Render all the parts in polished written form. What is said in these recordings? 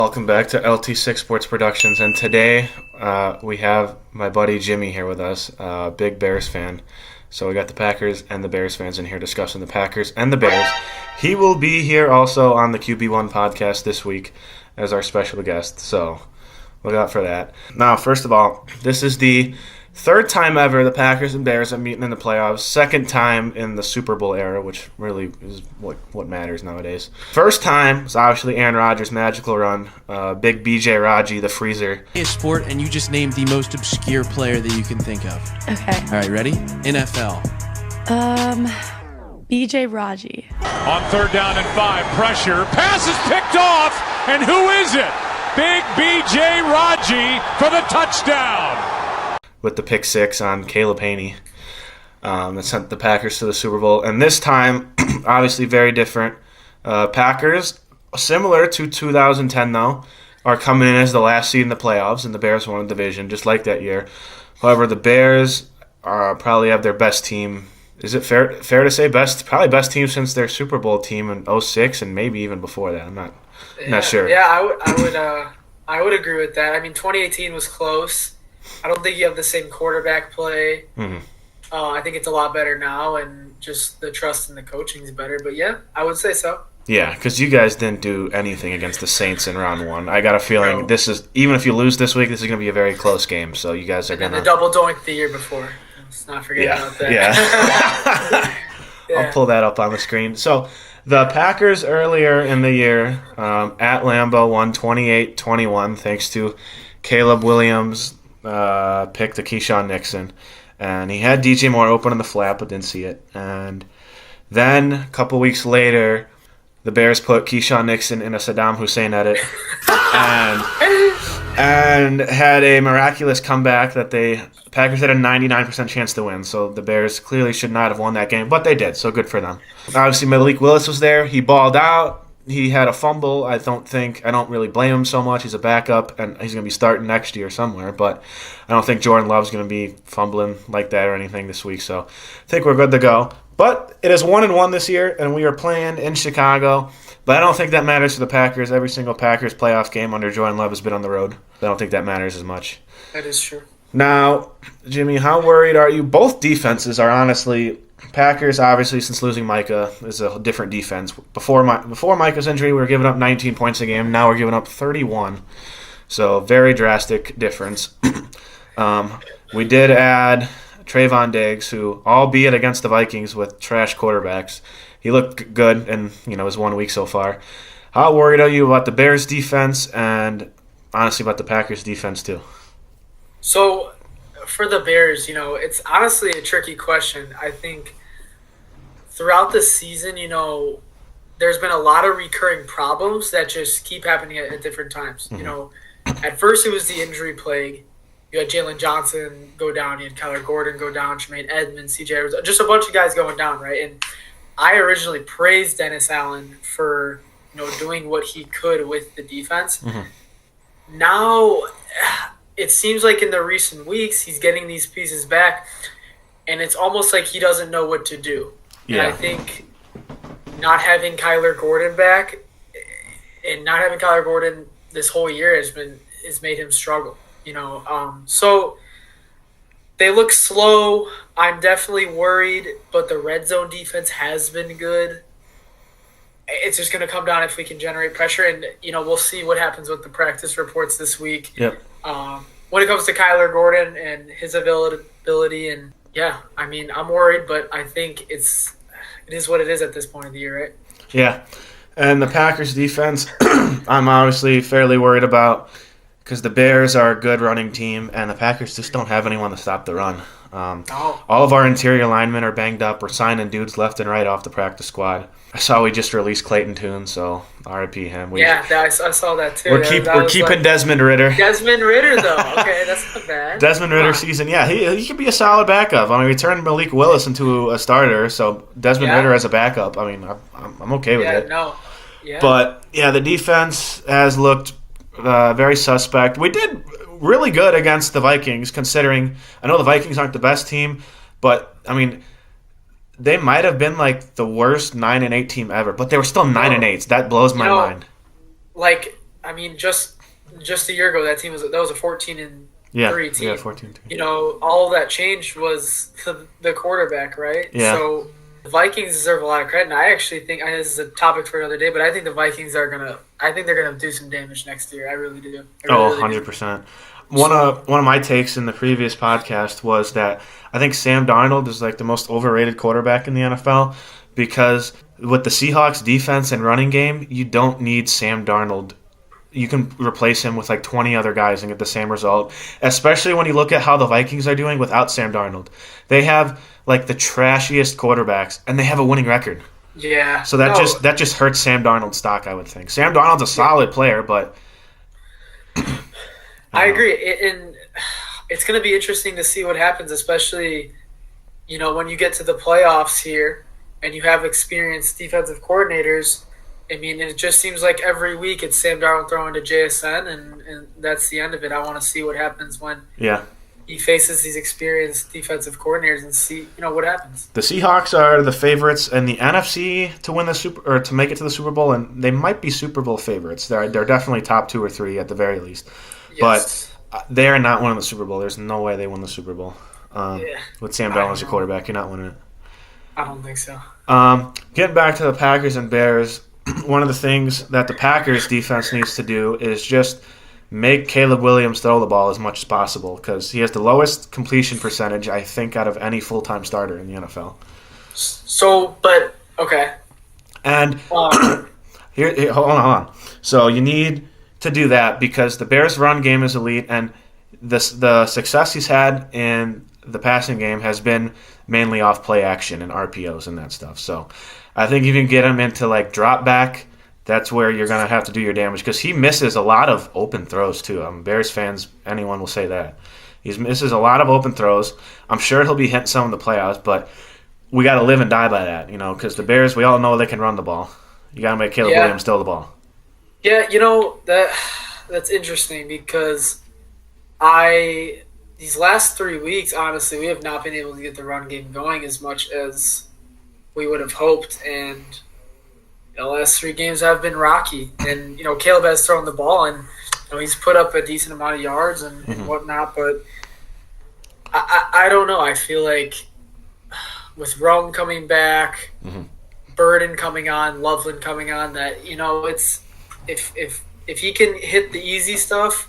Welcome back to LT6 Sports Productions, and today we have my buddy Jimmy here with us, big Bears fan. So we got the Packers and the Bears fans in here discussing the Packers and the Bears. He will be here also on the QB1 podcast this week as our special guest, so look out for that. Now, first of all, this is the third time ever the Packers and Bears are meeting in the playoffs. Second time in the Super Bowl era, which really is what matters nowadays. First time was obviously Aaron Rodgers' magical run. Big BJ Raji, the freezer. A sport, and you just named the most obscure player that you can think of. Okay. All right, ready? NFL. BJ Raji. On 3rd down and 5, pressure, pass is picked off, and who is it? Big BJ Raji for the touchdown. With the pick six on Caleb Haney that sent the Packers to the Super Bowl. And this time, obviously very different. Packers, similar to 2010 though, are coming in as the last seed in the playoffs, and the Bears won the division just like that year. However, the Bears probably have their best team. Is it fair to say probably best team since their Super Bowl team in 2006 and maybe even before that? I'm not sure. Yeah, I would agree with that. I mean, 2018 was close. I don't think you have the same quarterback play. Mm-hmm. I think it's a lot better now, and just the trust in the coaching is better. But yeah, I would say so. Yeah, because you guys didn't do anything against the Saints in round one. I got a feeling this is, even if you lose this week, this is going to be a very close game. So you guys are going to. And the double doink the year before. Let's not forget about that. Yeah. Yeah. I'll pull that up on the screen. So the Packers earlier in the year at Lambeau won 28-21 thanks to Caleb Williams' pick to Keyshawn Nixon. And he had DJ Moore open in the flat but didn't see it. And then a couple weeks later, the Bears put Keyshawn Nixon in a Saddam Hussein edit and had a miraculous comeback that the Packers had a 99% chance to win. So the Bears clearly should not have won that game, but they did, so good for them. Obviously, Malik Willis was there. He balled out. He had a fumble. I don't really blame him so much. He's a backup, and he's going to be starting next year somewhere. But I don't think Jordan Love's going to be fumbling like that or anything this week. So I think we're good to go. But it is 1-1 this year, and we are playing in Chicago. But I don't think that matters for the Packers. Every single Packers playoff game under Jordan Love has been on the road. I don't think that matters as much. That is true. Now, Jimmy, how worried are you? Both defenses are honestly... Packers, obviously, since losing Micah, is a different defense. Before Micah's injury, we were giving up 19 points a game. Now we're giving up 31. So, very drastic difference. We did add Trayvon Diggs, who, albeit against the Vikings with trash quarterbacks, he looked good in his 1 week so far. How worried are you about the Bears' defense and, honestly, about the Packers' defense, too? So, for the Bears, it's honestly a tricky question. I think throughout the season, there's been a lot of recurring problems that just keep happening at different times. Mm-hmm. At first it was the injury plague. You had Jalen Johnson go down, you had Kyler Gordon go down, Tremaine Edmonds, CJ Arizona, just a bunch of guys going down, right? And I originally praised Dennis Allen for doing what he could with the defense. Mm-hmm. Now it seems like in the recent weeks he's getting these pieces back, and it's almost like he doesn't know what to do. Yeah. And I think not having Kyler Gordon back and not having Kyler Gordon this whole year has made him struggle. So they look slow. I'm definitely worried, but the red zone defense has been good. It's just going to come down if we can generate pressure, and we'll see what happens with the practice reports this week. Yep. When it comes to Kyler Gordon and his availability, and I'm worried, but I think it is what it is at this point of the year, right? Yeah, and the Packers defense, I'm obviously fairly worried about because the Bears are a good running team, and the Packers just don't have anyone to stop the run. All of our interior linemen are banged up. We're signing dudes left and right off the practice squad. I saw we just released Clayton Tune, so RIP him. I saw that too. We're keeping Desmond Ridder. Desmond Ridder, though. Okay, that's not bad. Desmond Ridder season, yeah, he could be a solid backup. I mean, we turned Malik Willis into a starter, so Desmond Ridder as a backup. I mean, I'm okay with it. But yeah, the defense has looked very suspect. We did really good against the Vikings, considering I know the Vikings aren't the best team, but I mean, they might have been like the worst 9-8 team ever, but they were still 9-8. That blows my mind. Like I mean, just a year ago, that was a 14-3 team. Yeah, 14-3. You know, all that changed was the quarterback, right? Yeah. So the Vikings deserve a lot of credit, and I actually think this is a topic for another day. But I think the Vikings they're gonna do some damage next year. I really do. Oh, 100%. One of my takes in the previous podcast was that I think Sam Darnold is like the most overrated quarterback in the NFL because with the Seahawks defense and running game, you don't need Sam Darnold. You can replace him with like 20 other guys and get the same result, especially when you look at how the Vikings are doing without Sam Darnold. They have like the trashiest quarterbacks and they have a winning record. Yeah. So that just hurts Sam Darnold's stock, I would think. Sam Darnold's a solid player, but I agree, and it's going to be interesting to see what happens, especially, you know, when you get to the playoffs here and you have experienced defensive coordinators. I mean, it just seems like every week it's Sam Darnold throwing to JSN, and that's the end of it. I want to see what happens when he faces these experienced defensive coordinators and see, you know, what happens. The Seahawks are the favorites in the NFC to win to make it to the Super Bowl, and they might be Super Bowl favorites. They're definitely top 2 or 3 at the very least. Yes. But they are not winning the Super Bowl. There's no way they win the Super Bowl. With Sam Darnold as your quarterback, you're not winning it. I don't think so. Getting back to the Packers and Bears, one of the things that the Packers defense needs to do is just make Caleb Williams throw the ball as much as possible because he has the lowest completion percentage, I think, out of any full-time starter in the NFL. So, but, okay. And here, hold on. So you need to do that because the Bears' run game is elite, and the success he's had in the passing game has been mainly off play action and RPOs and that stuff. So I think you can get him into like drop back. That's where you're going to have to do your damage because he misses a lot of open throws too. Bears fans, anyone will say that. He misses a lot of open throws. I'm sure he'll be hitting some in the playoffs, but we got to live and die by that, you know, because the Bears, we all know they can run the ball. You got to make Caleb Williams throw the ball. Yeah, you know, that's interesting because these last 3 weeks, honestly, we have not been able to get the run game going as much as we would have hoped, and the last 3 games have been rocky. And, you know, Caleb has thrown the ball, and, you know, he's put up a decent amount of yards and whatnot, but I don't know. I feel like with Rome coming back, Burden coming on, Loveland coming on, that, you know, it's if he can hit the easy stuff,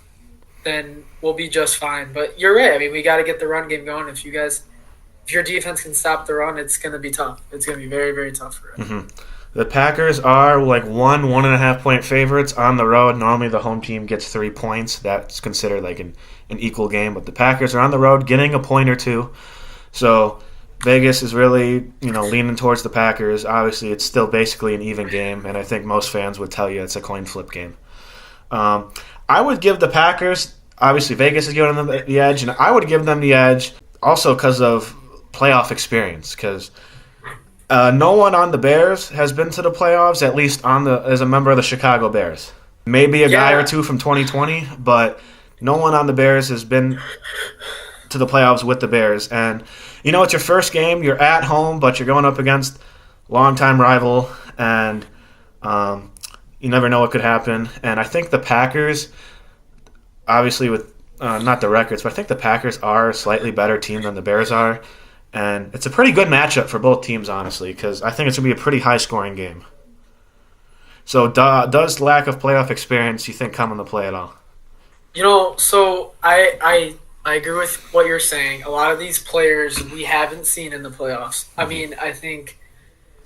then we'll be just fine. But you're right. I mean, we got to get the run game going. If your defense can stop the run, it's going to be tough. It's going to be very, very tough for us. The Packers are like 1.5 point favorites on the road. Normally the home team gets 3 points. That's considered like an equal game. But the Packers are on the road getting a point or two. So Vegas is really, you know, leaning towards the Packers. Obviously, it's still basically an even game, and I think most fans would tell you it's a coin flip game. I would give the Packers, obviously Vegas is giving them the edge, and I would give them the edge also because of playoff experience, because no one on the Bears has been to the playoffs, at least as a member of the Chicago Bears. Maybe a guy or two from 2020, but no one on the Bears has been to the playoffs with the Bears. And, you know, it's your first game. You're at home, but you're going up against longtime rival, and you never know what could happen. And I think the Packers, obviously with not the records, but I think the Packers are a slightly better team than the Bears are. And it's a pretty good matchup for both teams, honestly, because I think it's going to be a pretty high-scoring game. So does lack of playoff experience, you think, come into play at all? You know, so I agree with what you're saying. A lot of these players we haven't seen in the playoffs. I mean, I think,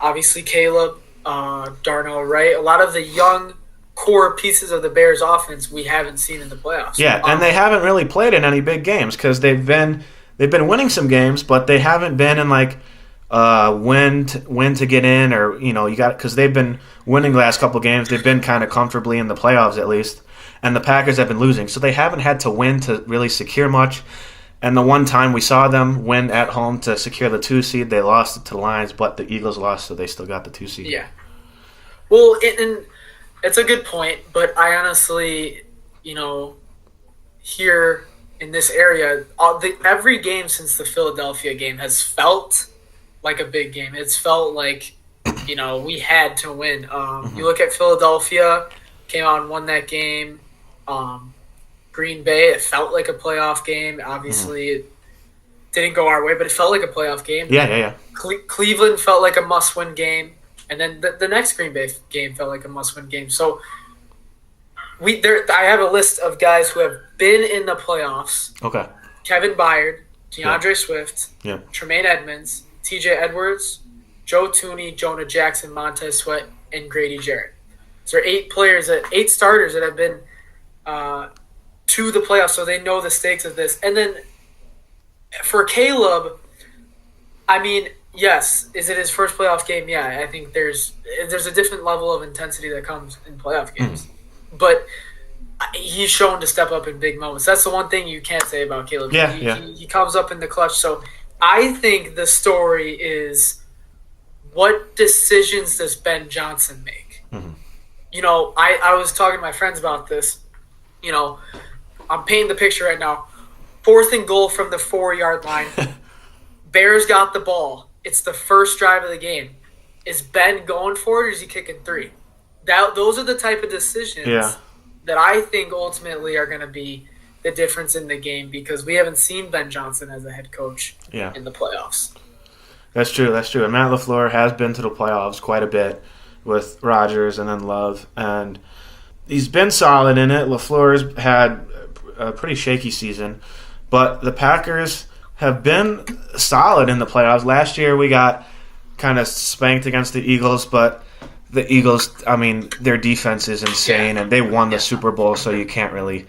obviously, Caleb, Darno, right? A lot of the young core pieces of the Bears offense we haven't seen in the playoffs. Yeah, and they haven't really played in any big games because they've been winning some games, but they haven't been in like when to get in, or you know, because they've been winning the last couple games. They've been kind of comfortably in the playoffs at least, and the Packers have been losing, so they haven't had to win to really secure much. And the one time we saw them win at home to secure the 2 seed, they lost it to the Lions, but the Eagles lost, so they still got the 2 seed. Yeah. Well, and it's a good point, but I honestly, you know, here in this area, every game since the Philadelphia game has felt like a big game. It's felt like, you know, we had to win. You look at Philadelphia, came out and won that game. Green Bay, it felt like a playoff game. Obviously, it didn't go our way, but it felt like a playoff game. Yeah. Cleveland felt like a must-win game, and then the next Green Bay game felt like a must-win game. So I have a list of guys who have been in the playoffs. Okay. Kevin Byard, DeAndre Swift, Yeah. Tremaine Edmonds, TJ Edwards, Joe Tooney, Jonah Jackson, Montez Sweat, and Grady Jarrett. So there are 8 starters that have been to the playoffs, so they know the stakes of this. And then for Caleb, I mean, yes, is it his first playoff game? Yeah, I think there's a different level of intensity that comes in playoff games. But he's shown to step up in big moments. That's the one thing you can't say about Caleb. He comes up in the clutch. So I think the story is, what decisions does Ben Johnson make? You know, I was talking to my friends about this. You know, I'm painting the picture right now. 4th and goal from the 4-yard line. Bears got the ball. It's the first drive of the game. Is Ben going for it, or is he kicking 3? Those are the type of decisions that I think ultimately are going to be the difference in the game, because we haven't seen Ben Johnson as a head coach in the playoffs. That's true. And Matt LaFleur has been to the playoffs quite a bit with Rodgers and then Love, and he's been solid in it. LaFleur's had a pretty shaky season, but the Packers have been solid in the playoffs. Last year we got kind of spanked against the Eagles, but the Eagles, I mean, their defense is insane, and they won the Super Bowl, so you can't really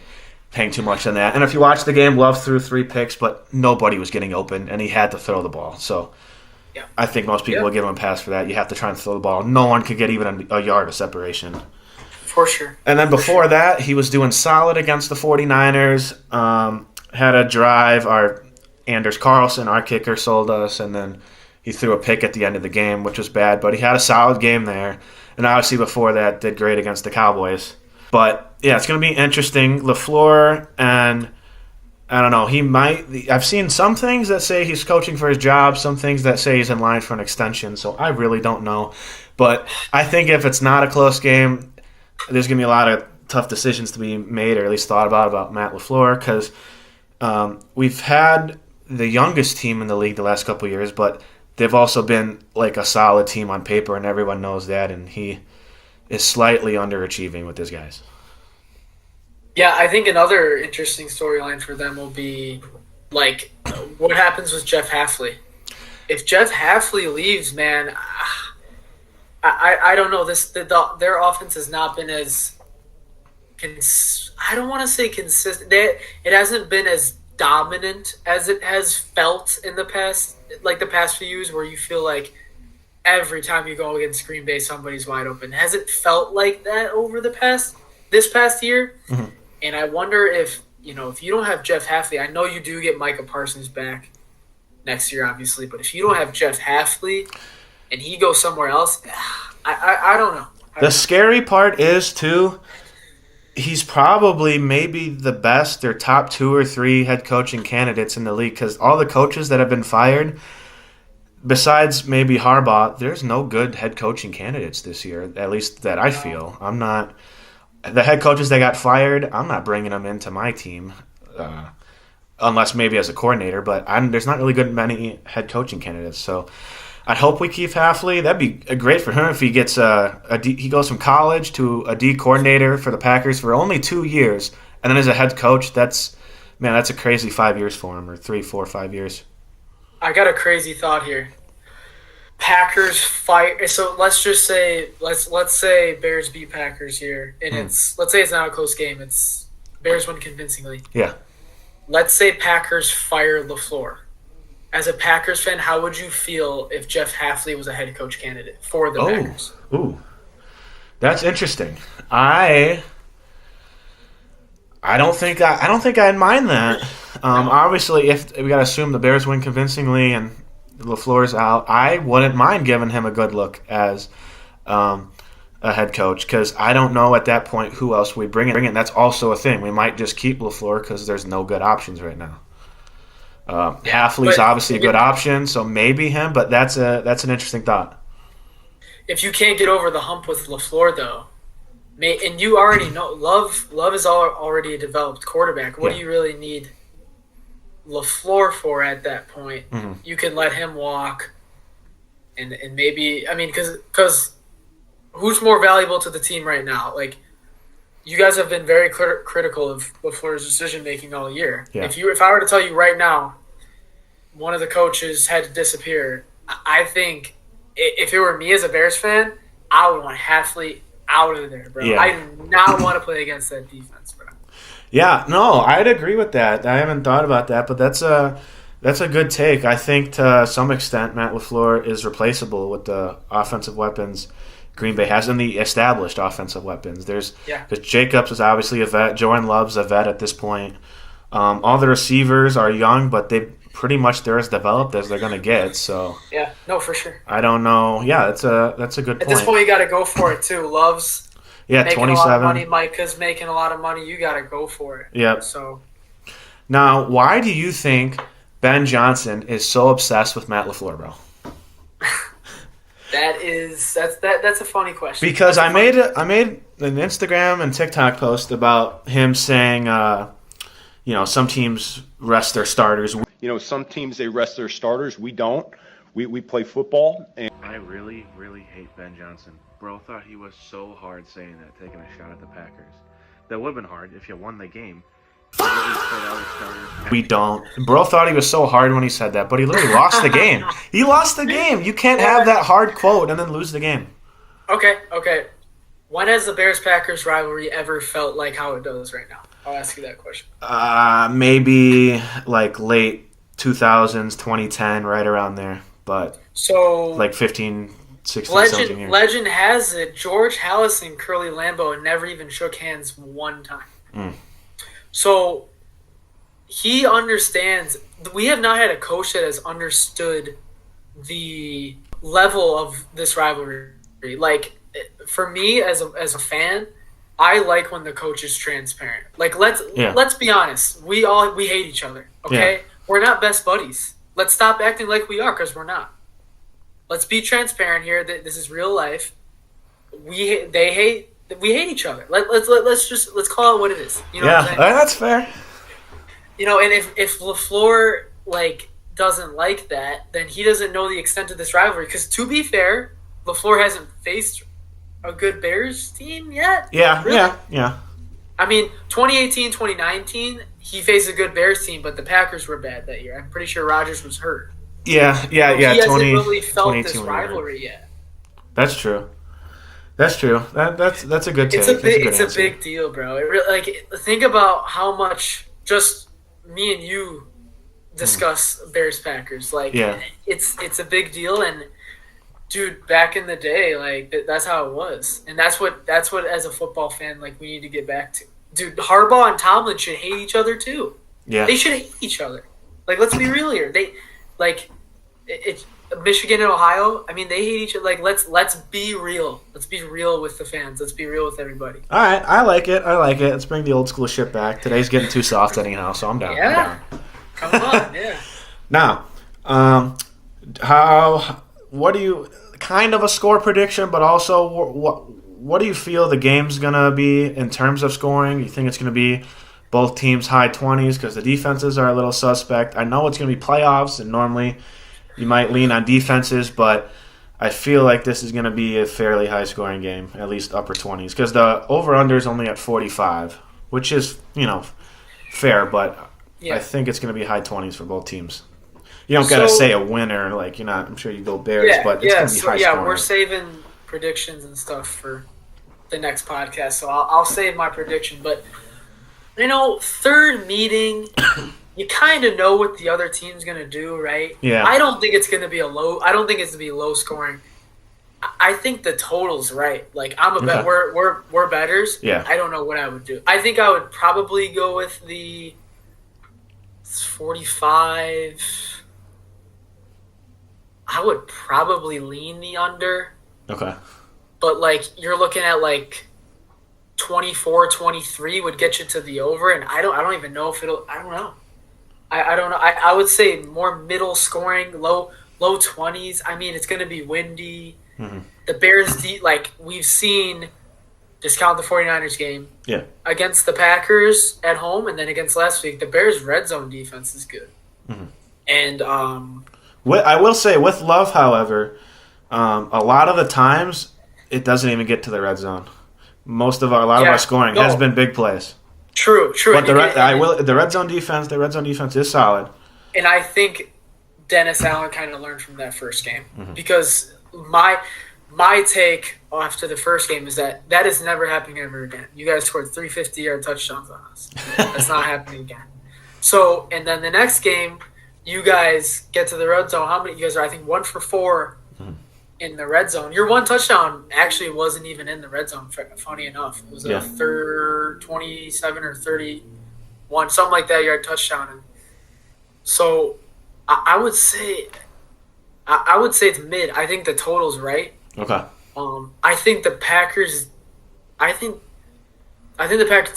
hang too much on that. And if you watch the game, Love threw 3 picks, but nobody was getting open, and he had to throw the ball. So I think most people will give him a pass for that. You have to try and throw the ball. No one could get even a yard of separation. For sure. And then before that, he was doing solid against the 49ers. Had a drive. Our Anders Carlson, our kicker, sold us, and then he threw a pick at the end of the game, which was bad. But he had a solid game there. And obviously before that, did great against the Cowboys. But, yeah, it's going to be interesting. LaFleur, and I don't know, I've seen some things that say he's coaching for his job, some things that say he's in line for an extension, so I really don't know. But I think if it's not a close game, there's going to be a lot of tough decisions to be made, or at least thought about Matt LaFleur, because we've had the youngest team in the league the last couple of years, but they've also been like a solid team on paper, and everyone knows that, and he is slightly underachieving with his guys. Yeah, I think another interesting storyline for them will be, like, what happens with Jeff Hafley. If Jeff Hafley leaves, man, I don't know. Their offense has not been as I don't want to say consistent. It hasn't been as dominant as it has felt in the past few years, where you feel like every time you go against Green Bay, somebody's wide open. Has it felt like that over this past year? Mm-hmm. And I wonder if you don't have Jeff Hafley, I know you do get Micah Parsons back next year, obviously, but if you don't have Jeff Hafley and he goes somewhere else, I don't know. The scary part is, too, he's probably maybe the best or top 2 or 3 head coaching candidates in the league, because all the coaches that have been fired, besides maybe Harbaugh, there's no good head coaching candidates this year, at least that I feel. The head coaches that got fired, I'm not bringing them into my team, unless maybe as a coordinator, but there's not really many head coaching candidates, so I hope we keep Hafley. That'd be great for him if he gets he goes from college to a D coordinator for the Packers for only 2 years, and then as a head coach, that's a crazy 5 years for him, or 3, 4, 5 years. I got a crazy thought here. Packers fight. So let's just say let's say Bears beat Packers here, and let's say it's not a close game. It's Bears win convincingly. Yeah. Let's say Packers fire LaFleur. As a Packers fan, how would you feel if Jeff Hafley was a head coach candidate for the Packers? Ooh, that's interesting. I don't think I'd mind that. Obviously, if we got to assume the Bears win convincingly and LaFleur's out, I wouldn't mind giving him a good look as a head coach, because I don't know at that point who else we bring in. That's also a thing. We might just keep LaFleur because there's no good options right now. Hafley's obviously a good option, so maybe him, but that's an interesting thought. If you can't get over the hump with LaFleur, though, And you already know Love is already a developed quarterback. What do you really need LaFleur for at that point? Mm-hmm. You can let him walk, and maybe, I mean, because who's more valuable to the team right now? Like, you guys have been very critical of LaFleur's decision making all year. Yeah. If I were to tell you right now, one of the coaches had to disappear, I think if it were me as a Bears fan, I would want Hafley out of there, bro. Yeah. I do not want to play against that defense, bro. Yeah, no, I'd agree with that. I haven't thought about that, but that's a good take. I think to some extent Matt LaFleur is replaceable with the offensive weapons Green Bay has and the established offensive weapons. Because Jacobs is obviously a vet. Jordan Love's a vet at this point. All the receivers are young, but they're as developed as they're going to get. So yeah, no, for sure. I don't know. Yeah, that's a good point. At this point, you got to go for it too. Love's making 27. a lot of money. Micah's making a lot of money. You got to go for it. Yep. So now, why do you think Ben Johnson is so obsessed with Matt LaFleur, bro? That's a funny question. Because I made an Instagram and TikTok post about him saying, some teams rest their starters. Some teams they rest their starters. We don't. We play football. And I really, really hate Ben Johnson. Bro thought he was so hard saying that, taking a shot at the Packers. That would have been hard if you won the game. We don't. Bro thought he was so hard when he said that, but he literally lost the game. He lost the game. You can't have that hard quote and then lose the game. Okay. When has the Bears-Packers rivalry ever felt like how it does right now? I'll ask you that question. Maybe like late 2000s, 2010, right around there. But so like 15, 16, 17 years. Legend has it, George Halas and Curly Lambeau never even shook hands one time. Mm. So he understands. We have not had a coach that has understood the level of this rivalry. Like, for me as a fan, I like when the coach is transparent. Like, let's be honest. We hate each other. Okay, Yeah. We're not best buddies. Let's stop acting like we are, because we're not. Let's be transparent here. That this is real life. We hate each other. Let's call it what it is. You know what I'm saying? That's fair. And if LaFleur doesn't like that, then he doesn't know the extent of this rivalry. Because to be fair, LaFleur hasn't faced a good Bears team yet. Yeah, really. yeah. I mean, 2018, 2019, he faced a good Bears team, but the Packers were bad that year. I'm pretty sure Rodgers was hurt. Yeah. He hasn't really felt this rivalry yet. That's true. That's a good take. It's a big deal, bro. It really, think about how much just me and you discuss Bears Packers. It's a big deal, and dude, back in the day, that's how it was, and that's what as a football fan, we need to get back to. Dude, Harbaugh and Tomlin should hate each other too. Yeah, they should hate each other. Let's be real here. Michigan and Ohio, I mean, they hate each other. Let's be real. Let's be real with the fans. Let's be real with everybody. All right, I like it. Let's bring the old school shit back. Today's getting too soft anyhow, so I'm down. Yeah. Come on, yeah. Now, what do you, kind of a score prediction, but also what do you feel the game's going to be in terms of scoring? You think it's going to be both teams high 20s because the defenses are a little suspect? I know it's going to be playoffs, and normally you might lean on defenses, but I feel like this is going to be a fairly high-scoring game, at least upper 20s, because the over-under is only at 45, which is, fair, but I think it's going to be high 20s for both teams. You don't got to say a winner, I'm sure you go Bears, but it's going to be high-scoring. Yeah, we're saving predictions and stuff for the next podcast, so I'll save my prediction, but, third meeting... You kind of know what the other team's going to do, right? Yeah. I don't think it's going to be I don't think it's going to be low scoring. I think the total's right. I'm a bet. We're bettors. Yeah. I don't know what I would do. I think I would probably go with the 45. I would probably lean the under. Okay. But you're looking at 24, 23 would get you to the over, and I don't even know if it'll. I don't know. I don't know. I would say more middle scoring, low 20s. I mean, it's going to be windy. Mm-hmm. The Bears, we've seen discount the 49ers game, Yeah. against the Packers at home and then against last week, the Bears' red zone defense is good. Mm-hmm. And I will say, with Love, however, a lot of the times it doesn't even get to the red zone. A lot of our scoring has been big plays. True. But the red zone defense is solid. And I think Dennis Allen kind of learned from that first game because my take after the first game is that is never happening ever again. You guys scored 3 50-yard touchdowns on us. That's not happening again. So, and then the next game, you guys get to the red zone. How many? You guys are, I think, 1 for 4 in the red zone. Your one touchdown actually wasn't even in the red zone, funny enough. It was a 27 or 31, something like that, yard touchdown. And so I would say it's mid. I think the total's right. Okay. I think the Packers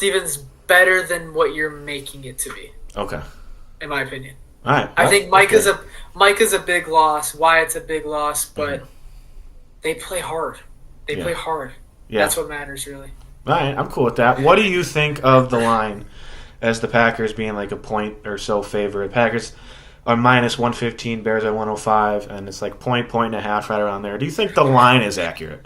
defense is better than what you're making it to be. Okay. In my opinion. All right. I think Mike is a big loss. Wyatt's a big loss, but they play hard. They play hard. Yeah. That's what matters, really. All right, I'm cool with that. What do you think of the line as the Packers being like a point or so favorite? Packers are minus 115, Bears are 105, and it's like point and a half right around there. Do you think the line is accurate?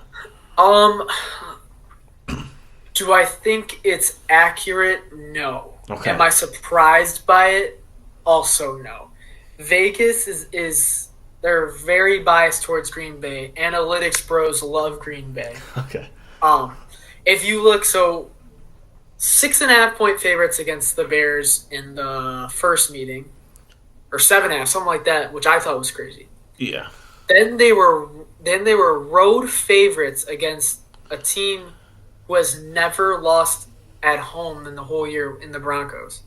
Do I think it's accurate? No. Okay. Am I surprised by it? Also, no. Vegas is they're very biased towards Green Bay. Analytics bros love Green Bay. Okay. If you look, so 6.5 point favorites against the Bears in the first meeting, or 7.5, something like that, which I thought was crazy. Yeah. Then they were road favorites against a team who has never lost at home in the whole year in the Broncos.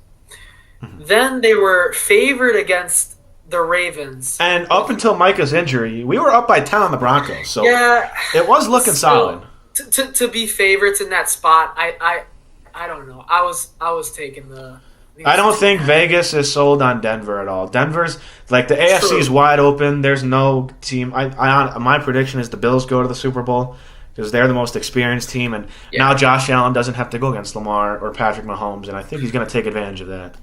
Then they were favored against the Ravens. And up until Micah's injury, we were up by 10 on the Broncos, so yeah, it was looking solid. To be favorites in that spot, I don't know. I was taking the. I don't think Vegas is sold on Denver at all. Denver's like the AFC is wide open. There's no team. My prediction is the Bills go to the Super Bowl because they're the most experienced team, and now Josh Allen doesn't have to go against Lamar or Patrick Mahomes, and I think he's going to take advantage of that.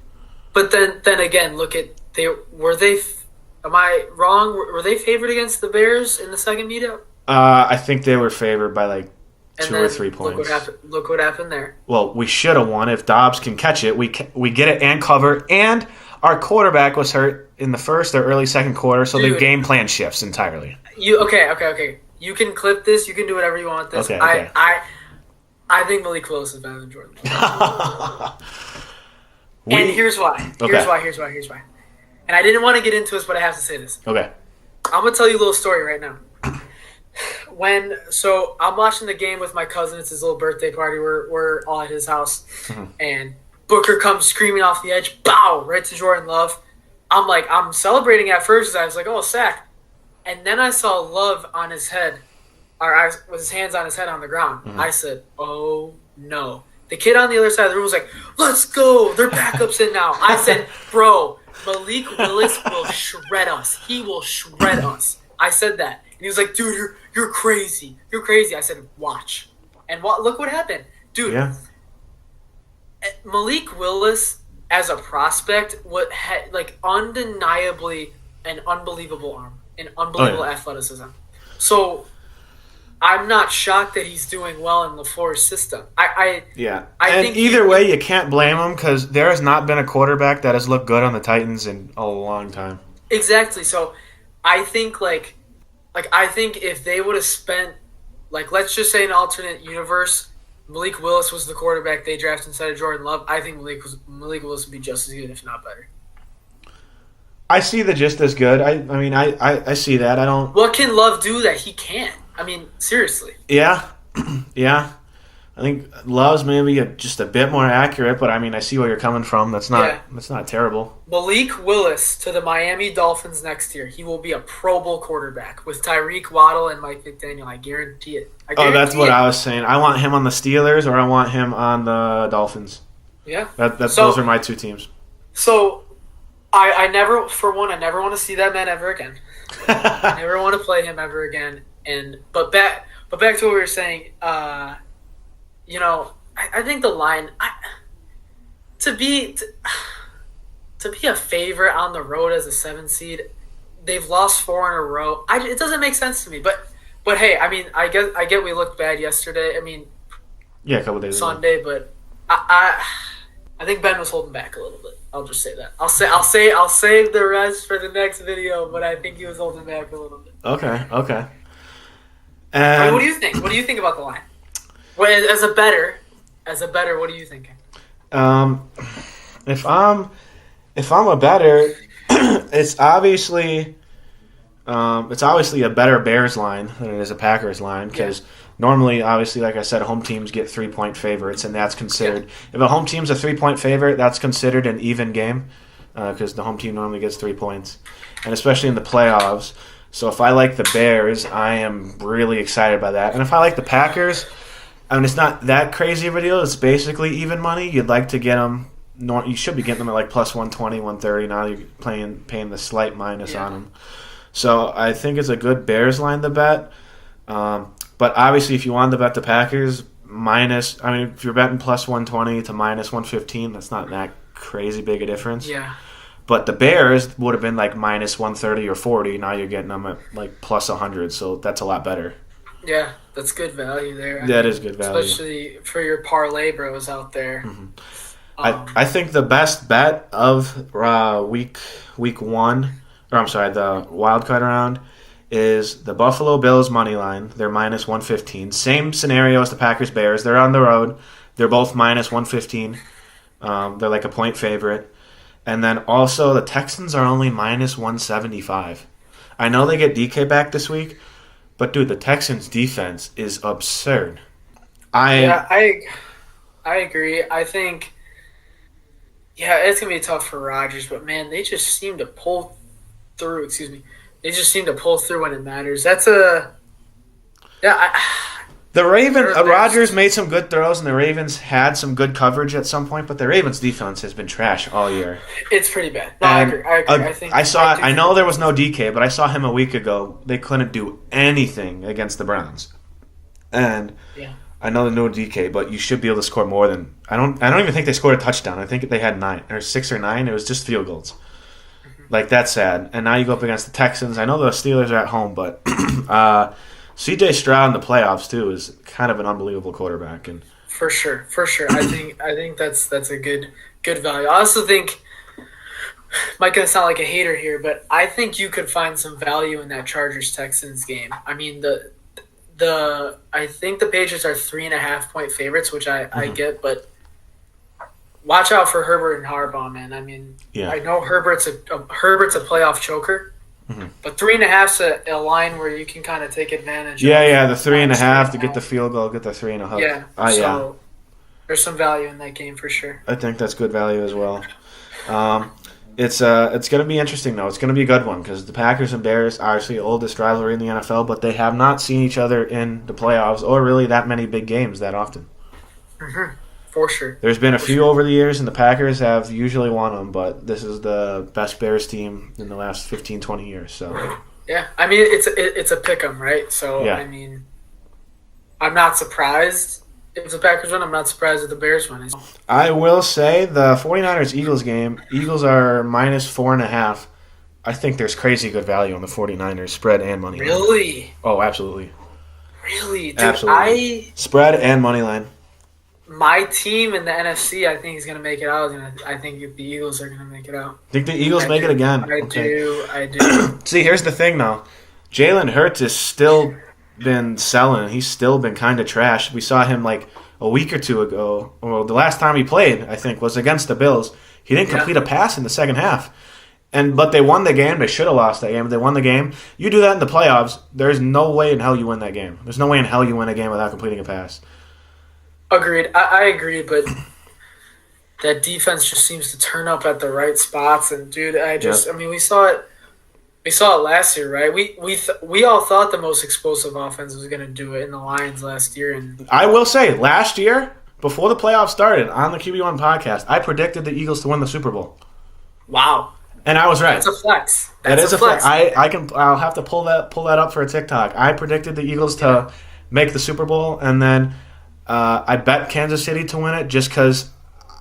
But then again, look at am I wrong? Were they favored against the Bears in the second meetup? I think they were favored by like 2 or 3 points. Look what happened there. Well, we should have won if Dobbs can catch it. We get it and cover, and our quarterback was hurt in the first or early second quarter, so the game plan shifts entirely. Okay. You can clip this. You can do whatever you want with this. Okay. I think Malik Willis is better than Jordan. And here's why. Here's why. And I didn't want to get into this, but I have to say this. Okay. I'm gonna tell you a little story right now. So I'm watching the game with my cousin. It's his little birthday party. We're all at his house, and Booker comes screaming off the edge, bow, right to Jordan Love. I'm celebrating at first because I was like, oh, sack. And then I saw Love on his head, with his hands on his head on the ground. I said, oh no. The kid on the other side of the room was like, let's go. Their backup's in now. I said, bro, Malik Willis will shred us. He will shred us. I said that. And he was like, dude, you're crazy. You're crazy. I said, watch. And look what happened. Dude, Malik Willis as a prospect had undeniably an unbelievable arm, an unbelievable athleticism. So I'm not shocked that he's doing well in LaFleur's system. I think either way, you can't blame him because there has not been a quarterback that has looked good on the Titans in a long time. Exactly. So I think I think if they would have spent, let's just say an alternate universe, Malik Willis was the quarterback they drafted instead of Jordan Love, I think Malik Willis would be just as good, if not better. I see the just as good. I see that. I don't. What can Love do that he can't? I mean, seriously. Yeah. I think Love's maybe just a bit more accurate, but I see where you're coming from. That's not terrible. Malik Willis to the Miami Dolphins next year. He will be a Pro Bowl quarterback with Tyreek Waddle and Mike McDaniel. I guarantee it. That's what I was saying. I want him on the Steelers or I want him on the Dolphins. Yeah. Those are my two teams. So I never want to see that man ever again. I never want to play him ever again. But back to what we were saying. I think the line to be to be a favorite on the road as a 7 seed, they've lost 4 in a row. It doesn't make sense to me. But hey, I mean, I get we looked bad yesterday. I mean, Yeah, a couple days ago. Sunday, but I think Ben was holding back a little bit. I'll just say that. I'll save the rest for the next video, but I think he was holding back a little bit. Okay. I mean, what do And you think? What do you think about the line? Well, as a better, what are you thinking? if I'm a better, it's obviously a better Bears line than it is a Packers line because normally, obviously, like I said, home teams get 3-point favorites, and that's considered. If a home team's a 3-point favorite, that's considered an even game because the home team normally gets 3 points, and especially in the playoffs. So if I like the Bears, I am really excited by that. And if I like the Packers, I mean, it's not that crazy of a deal. It's basically even money. You'd like to get them. You should be getting them at like plus 120, 130. Now you're paying the slight minus on them. So I think it's a good Bears line to bet. But obviously, if you wanted to bet the Packers, if you're betting plus 120 to minus 115, that's not that crazy big a difference. Yeah. But the Bears would have been like minus 130 or 40. Now you're getting them at like plus 100, so that's a lot better. Yeah, that's good value there. That is good value. Especially for your parlay bros out there. Mm-hmm. I think the best bet of week one, or I'm sorry, the wild card round, is the Buffalo Bills money line. They're minus 115. Same scenario as the Packers Bears. They're on the road. They're both minus 115. They're like a point favorite. And then also the Texans are only minus 175. I know they get DK back this week, but dude, the Texans defense is absurd. I agree. I think it's gonna be tough for Rodgers, but man, they just seem to pull through. Excuse me. They just seem to pull through when it matters. Rodgers made some good throws, and the Ravens had some good coverage at some point, but the Ravens' defense has been trash all year. It's pretty bad. No, I agree. I know there was no DK, but I saw him a week ago. They couldn't do anything against the Browns, and I know there's no DK, but you should be able to score more than. I don't even think they scored a touchdown. I think they had 9 or 6 or 9. It was just field goals. Like, that's sad. And now you go up against the Texans. I know the Steelers are at home, but C.J. Stroud in the playoffs too is kind of an unbelievable quarterback. And for sure. I think that's a good value. I also think, might gonna sound like a hater here, but I think you could find some value in that Chargers Texans game. I mean I think the Patriots are 3.5 point favorites, which I get, but watch out for Herbert and Harbaugh, man. I mean, I know Herbert's a playoff choker, but 3.5's a line where you can kind of take advantage. The 3.5 to get the field goal, get the 3.5. Yeah, there's some value in that game for sure. I think that's good value as well. It's going to be interesting though. It's going to be a good one because the Packers and Bears are obviously the oldest rivalry in the NFL, but they have not seen each other in the playoffs or really that many big games that often. Mm-hmm. For sure. There's been a few over the years, and the Packers have usually won them, but this is the best Bears team in the last 15, 20 years. So yeah, I mean, it's a pick 'em, right? So, I mean, I'm not surprised if the Packers win. I'm not surprised if the Bears win. I will say the 49ers-Eagles game, Eagles are minus 4.5. I think there's crazy good value on the 49ers spread and money line. Really? Oh, absolutely. Really? Dude, absolutely. Spread and money line. My team in the NFC, I think, is going to make it out. I think the Eagles are going to make it out. Think the Eagles make it again? I do. See, here's the thing, though. Jalen Hurts has still been selling. He's still been kind of trash. We saw him like a week or two ago. Well, the last time he played, I think, was against the Bills. He didn't complete a pass in the second half. But they won the game. They should have lost that game. But they won the game. You do that in the playoffs, there's no way in hell you win that game. There's no way in hell you win a game without completing a pass. Agreed. I agree, but that defense just seems to turn up at the right spots. And dude, I mean, we saw it. We saw it last year, right? We all thought the most explosive offense was going to do it in the Lions last year. And I will say, last year, before the playoffs started, on the QB1 podcast, I predicted the Eagles to win the Super Bowl. Wow. And I was right. That's a flex. That is a flex. I'll have to pull that up for a TikTok. I predicted the Eagles to make the Super Bowl, and then I bet Kansas City to win it just because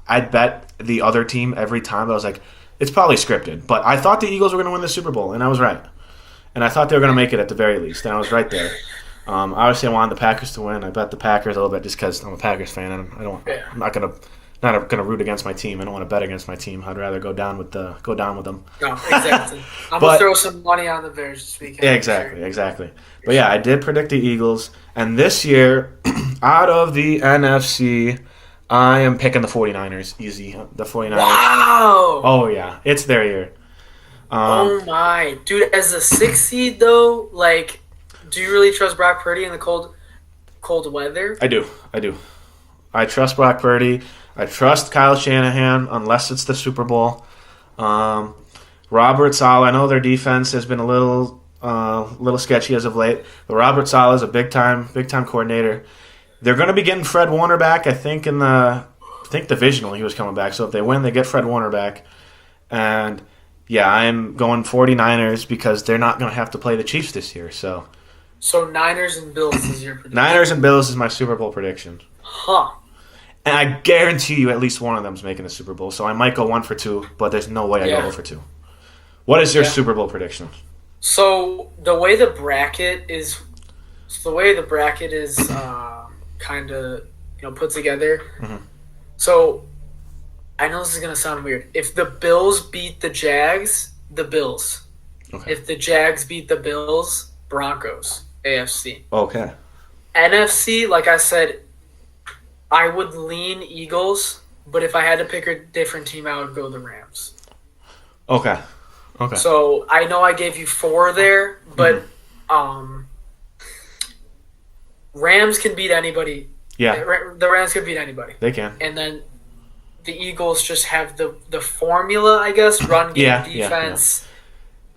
I'd bet the other team every time. I was like, it's probably scripted. But I thought the Eagles were going to win the Super Bowl, and I was right. And I thought they were going to make it at the very least, and I was right there. Obviously, I wanted the Packers to win. I bet the Packers a little bit just because I'm a Packers fan, and I'm not gonna root against my team. I don't want to bet against my team. I'd rather go down with them. No, exactly. I'm gonna throw some money on the Bears this weekend. Yeah, exactly. But yeah, I did predict the Eagles, and this year, out of the NFC, I am picking the 49ers. Easy, the 49ers. Wow. Oh yeah, it's their year. Oh my, dude! As a 6th seed though, like, do you really trust Brock Purdy in the cold weather? I do. I trust Brock Purdy. I trust Kyle Shanahan unless it's the Super Bowl. Robert Saleh, I know their defense has been a little sketchy as of late, but Robert Saleh is a big time coordinator. They're going to be getting Fred Warner back. I think divisionally he was coming back. So if they win, they get Fred Warner back. And yeah, I'm going 49ers because they're not going to have to play the Chiefs this year. So Niners and Bills is your prediction. Niners and Bills is my Super Bowl prediction. Huh. And I guarantee you at least one of them is making the Super Bowl. So I might go 1 for 2, but there's no way I go 0 for 2. What is your Super Bowl prediction? So the way the bracket is kind of put together. Mm-hmm. So I know this is gonna sound weird. If the Bills beat the Jags, the Bills. Okay. If the Jags beat the Bills, Broncos. AFC. Okay. NFC, like I said, I would lean Eagles, but if I had to pick a different team, I would go the Rams. Okay. So I know I gave you 4 there, but Rams can beat anybody. Yeah. The Rams can beat anybody. They can. And then the Eagles just have the formula, I guess, run game, defense. Yeah.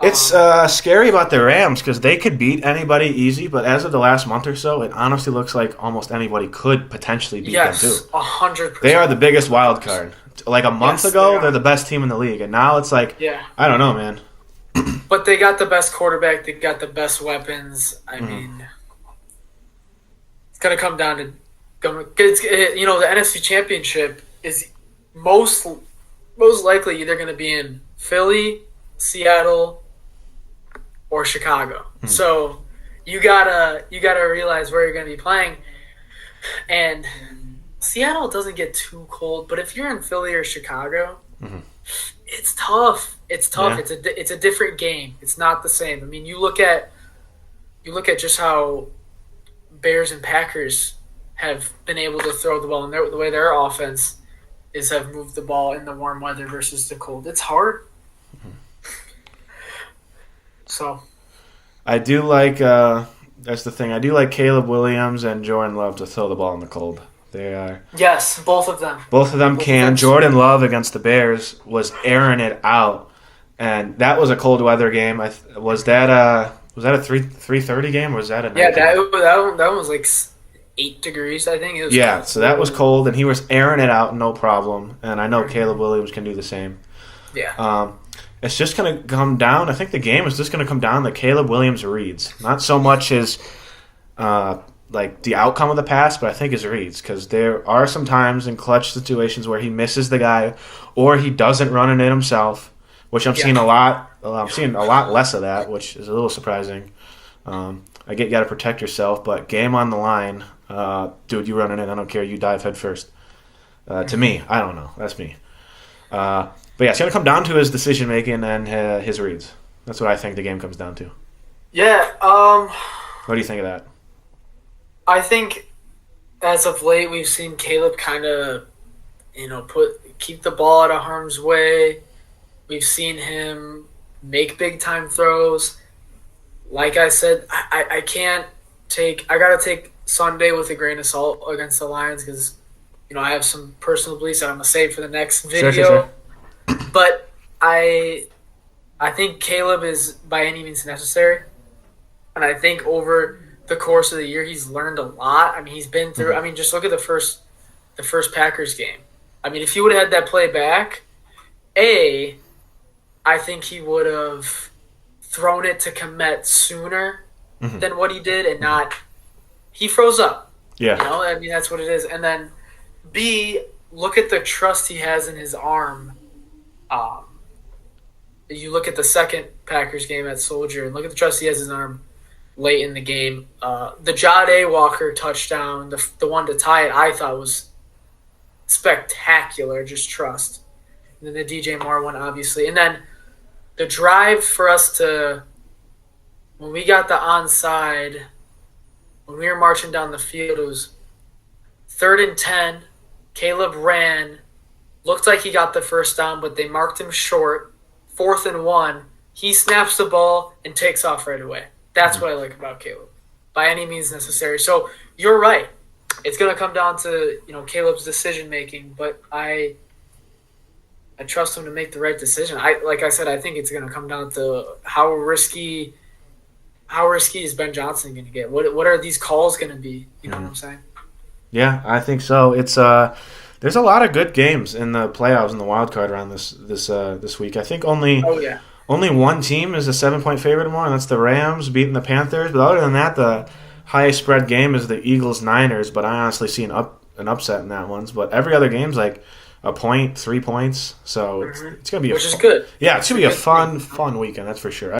It's scary about the Rams because they could beat anybody easy, but as of the last month or so, it honestly looks like almost anybody could potentially beat them too. 100%. They are the biggest wild card. Like a month ago, they're the best team in the league, and now it's like, I don't know, man. But they got the best quarterback. They got the best weapons. I mean, it's gonna come down to, the NFC Championship is most likely either gonna be in Philly, Seattle, or Chicago. So you gotta realize where you're gonna be playing. And Seattle doesn't get too cold, but if you're in Philly or Chicago, it's tough. It's tough. Yeah. It's a different game. It's not the same. I mean, you look at just how Bears and Packers have been able to throw the ball, and the way their offense have moved the ball in the warm weather versus the cold. It's hard. So, I do like. That's the thing. I do like Caleb Williams and Jordan Love to throw the ball in the cold. They are. Yes, both of them. Both of them can. Jordan Love against the Bears was airing it out, and that was a cold weather game. Was that a 3:30 game or was that a night game? that one was like 8 degrees, I think. It was cold. So that was cold, and he was airing it out, no problem. And I know Caleb Williams can do the same. Yeah. It's just going to come down. I think the game is just going to come down to Caleb Williams' reads, not so much his like the outcome of the pass, but I think his reads, because there are some times in clutch situations where he misses the guy or he doesn't run it in himself, which I'm seeing a lot. I'm seeing a lot less of that, which is a little surprising. I get you got to protect yourself, but game on the line, dude, you run it in. I don't care. You dive head first. To me, I don't know. That's me. But yeah, it's going to come down to his decision making and his reads. That's what I think the game comes down to. Yeah. What do you think of that? I think as of late we've seen Caleb kind of, keep the ball out of harm's way. We've seen him make big time throws. Like I said, I gotta take Sunday with a grain of salt against the Lions because, I have some personal beliefs that I'm gonna save for the next video. Sure. But I think Caleb is by any means necessary, and I think over the course of the year he's learned a lot. I mean, he's been through. I mean, just look at the first Packers game. I mean, if he would have had that play back, I think he would have thrown it to Komet sooner than what he did, and not. He froze up. Yeah. I mean, that's what it is. And then B, look at the trust he has in his arm. Um, you look at the second Packers game at Soldier and look at the trust he has in his arm late in the game. The Jade Walker touchdown, the one to tie it, I thought was spectacular, just trust. And then the DJ Moore one, obviously. And then the drive for us to, when we got the onside, when we were marching down the field, it was 3rd and 10. Caleb ran, looked like he got the first down, but they marked him short. 4th and 1. He snaps the ball and takes off right away. That's what I like about Caleb, by any means necessary. So you're right. It's going to come down to Caleb's decision making, but I trust him to make the right decision. Like I said, I think it's going to come down to how risky is Ben Johnson going to get? What are these calls going to be? You know what I'm saying? Yeah, I think so. It's there's a lot of good games in the playoffs and the wild card round this week. I think only one team is a 7-point favorite tomorrow, and that's the Rams beating the Panthers. But other than that, the highest spread game is the Eagles-Niners. But I honestly see an upset in that one. But every other game's like a point, 3 points. So it's gonna be which is good. Yeah, it's gonna be a fun weekend. That's for sure.